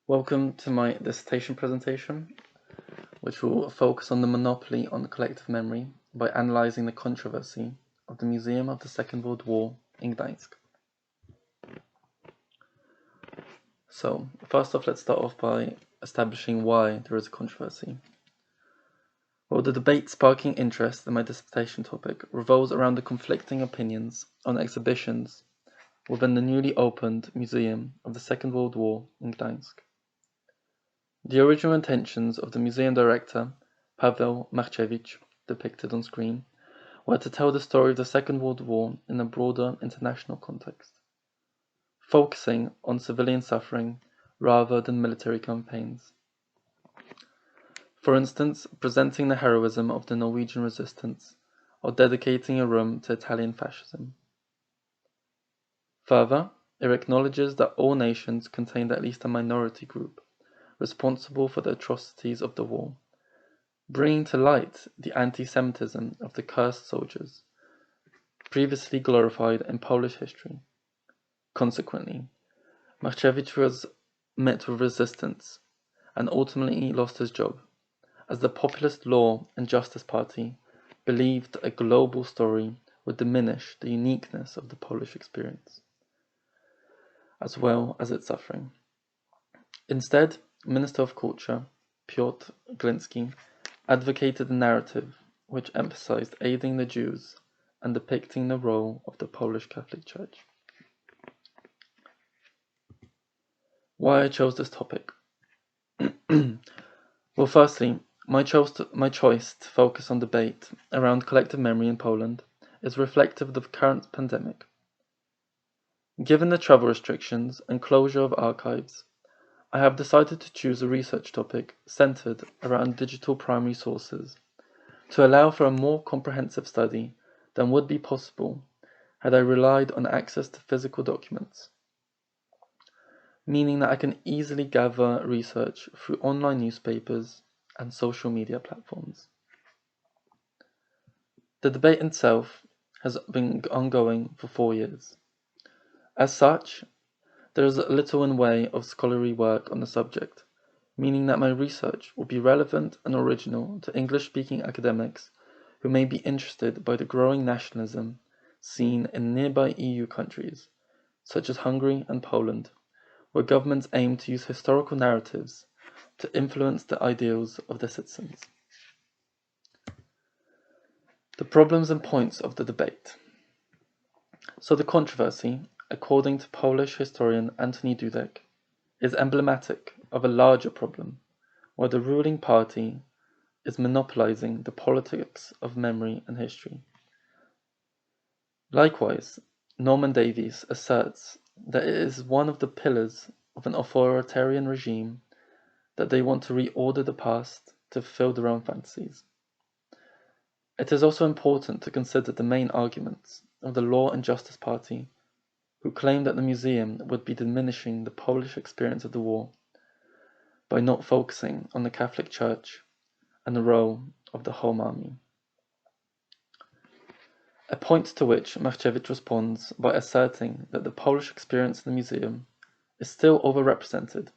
Welcome to my dissertation presentation, which will focus on the monopoly on collective memory by analysing the controversy of the Museum of the Second World War in Gdańsk. So, first off, let's start off by establishing why there is a controversy. Well, the debate sparking interest in my dissertation topic revolves around the conflicting opinions on exhibitions within the newly opened Museum of the Second World War in Gdańsk. The original intentions of the museum director, Pavlush, depicted on screen, were to tell the story of the Second World War in a broader international context, focusing on civilian suffering rather than military campaigns. For instance, presenting the heroism of the Norwegian resistance, or dedicating a room to Italian fascism. Further, it acknowledges that all nations contained at least a minority group responsible for the atrocities of the war, bringing to light the anti-Semitism of the cursed soldiers, previously glorified in Polish history. Consequently, Marchewicz was met with resistance and ultimately lost his job, as the Populist Law and Justice Party believed a global story would diminish the uniqueness of the Polish experience, as well as its suffering. Instead, Minister of Culture, Piotr Gliński, advocated a narrative which emphasized aiding the Jews and depicting the role of the Polish Catholic Church. Why I chose this topic? Well, firstly, my choice to focus on debate around collective memory in Poland is reflective of the current pandemic. Given the travel restrictions and closure of archives, I have decided to choose a research topic centered around digital primary sources to allow for a more comprehensive study than would be possible had I relied on access to physical documents, meaning that I can easily gather research through online newspapers and social media platforms. The debate itself has been ongoing for 4 years. As such, there is little in way of scholarly work on the subject, meaning that my research will be relevant and original to English-speaking academics who may be interested by the growing nationalism seen in nearby EU countries, such as Hungary and Poland, where governments aim to use historical narratives to influence the ideals of their citizens. The problems and points of the debate. So the controversy, according to Polish historian Antoni Dudek, is emblematic of a larger problem, where the ruling party is monopolizing the politics of memory and history. Likewise, Norman Davies asserts that it is one of the pillars of an authoritarian regime that they want to reorder the past to fulfill their own fantasies. It is also important to consider the main arguments of the Law and Justice Party, who claim that the museum would be diminishing the Polish experience of the war by not focusing on the Catholic Church and the role of the Home Army. A point to which Marchewicz responds by asserting that the Polish experience in the museum is still overrepresented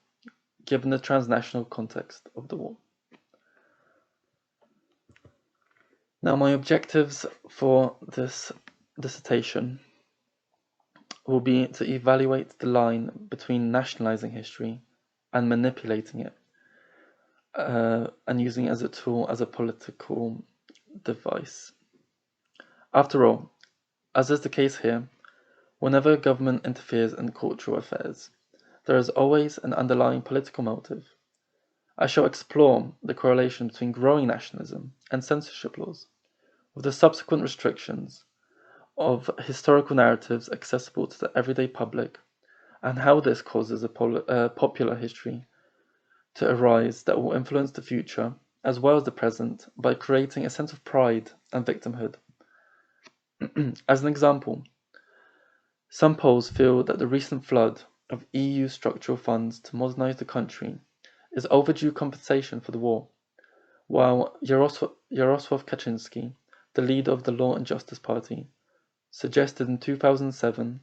given the transnational context of the war. Now, my objectives for this dissertation will be to evaluate the line between nationalizing history and manipulating it, and using it as a tool, as a political device. After all, as is the case here, whenever a government interferes in cultural affairs, there is always an underlying political motive. I shall explore the correlation between growing nationalism and censorship laws, with the subsequent restrictions of historical narratives accessible to the everyday public, and how this causes a popular history to arise that will influence the future as well as the present by creating a sense of pride and victimhood. As an example, some Poles feel that the recent flood of EU structural funds to modernize the country is overdue compensation for the war, while Jarosław Kaczynski, the leader of the Law and Justice Party, suggested in 2007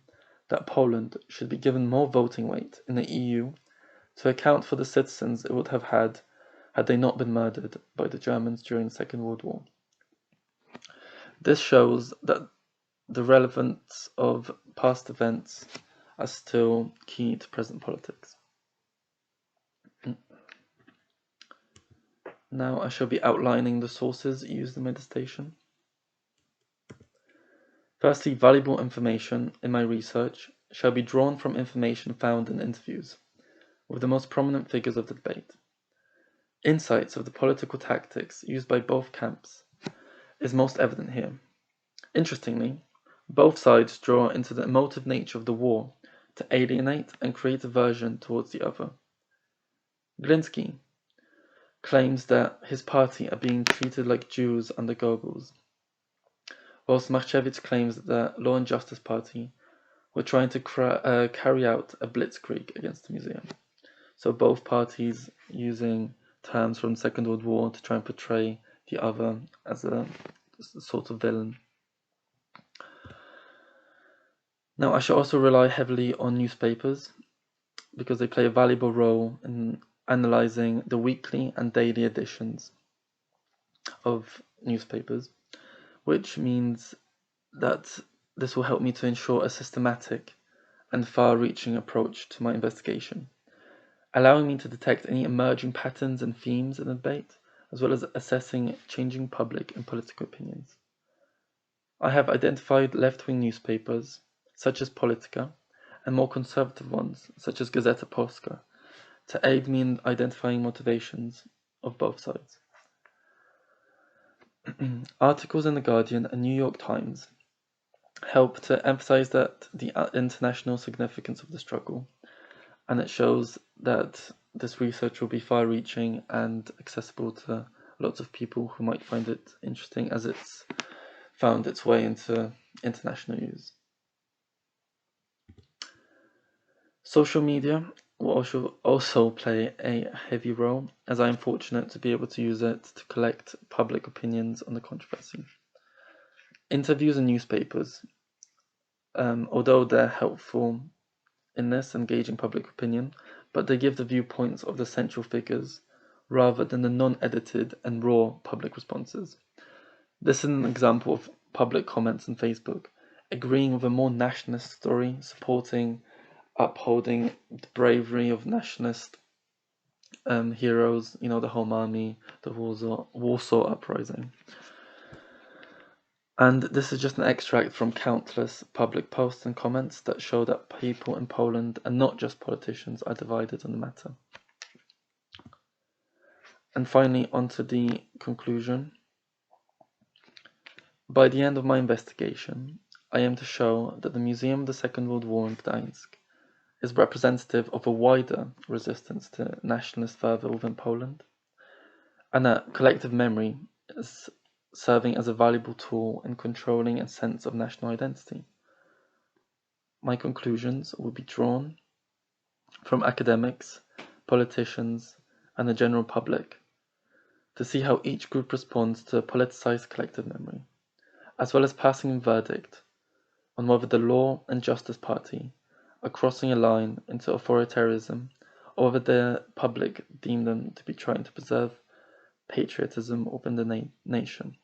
that Poland should be given more voting weight in the EU to account for the citizens it would have had they not been murdered by the Germans during the Second World War. This shows that the relevance of past events are still key to present politics. Now I shall be outlining the sources used in my dissertation. Firstly, valuable information in my research shall be drawn from information found in interviews with the most prominent figures of the debate. Insights of the political tactics used by both camps is most evident here. Interestingly, both sides draw into the emotive nature of the war to alienate and create aversion towards the other. Glinsky claims that his party are being treated like Jews under Goebbels, whilst Marchevich claims that the Law and Justice Party were trying to carry out a blitzkrieg against the museum. So both parties using terms from the Second World War to try and portray the other as a sort of villain. Now I shall also rely heavily on newspapers because they play a valuable role in analyzing the weekly and daily editions of newspapers, which means that this will help me to ensure a systematic and far-reaching approach to my investigation, allowing me to detect any emerging patterns and themes in the debate, as well as assessing changing public and political opinions. I have identified left-wing newspapers, such as Politica, and more conservative ones, such as Gazeta Polska, to aid me in identifying motivations of both sides. Articles in The Guardian and New York Times help to emphasize that the international significance of the struggle, and it shows that this research will be far-reaching and accessible to lots of people who might find it interesting, as it's found its way into international use. Social media will also play a heavy role, as I am fortunate to be able to use it to collect public opinions on the controversy. Interviews and newspapers, although they're helpful in this engaging public opinion, but they give the viewpoints of the central figures rather than the non-edited and raw public responses. This is an example of public comments on Facebook, agreeing with a more nationalist story, upholding the bravery of nationalist heroes, the Home Army, the Warsaw Uprising. And this is just an extract from countless public posts and comments that show that people in Poland, and not just politicians, are divided on the matter. And finally, onto the conclusion. By the end of my investigation, I aim to show that the Museum of the Second World War in Gdańsk is representative of a wider resistance to nationalist fervor within Poland, and that collective memory is serving as a valuable tool in controlling a sense of national identity. My conclusions will be drawn from academics, politicians, and the general public to see how each group responds to a politicized collective memory, as well as passing a verdict on whether the Law and Justice Party are crossing a line into authoritarianism, or whether the public deem them to be trying to preserve patriotism within the nation.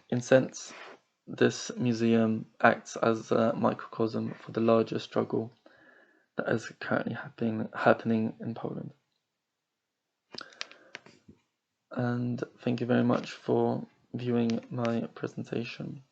In a sense, this museum acts as a microcosm for the larger struggle that is currently happening in Poland. And thank you very much for viewing my presentation.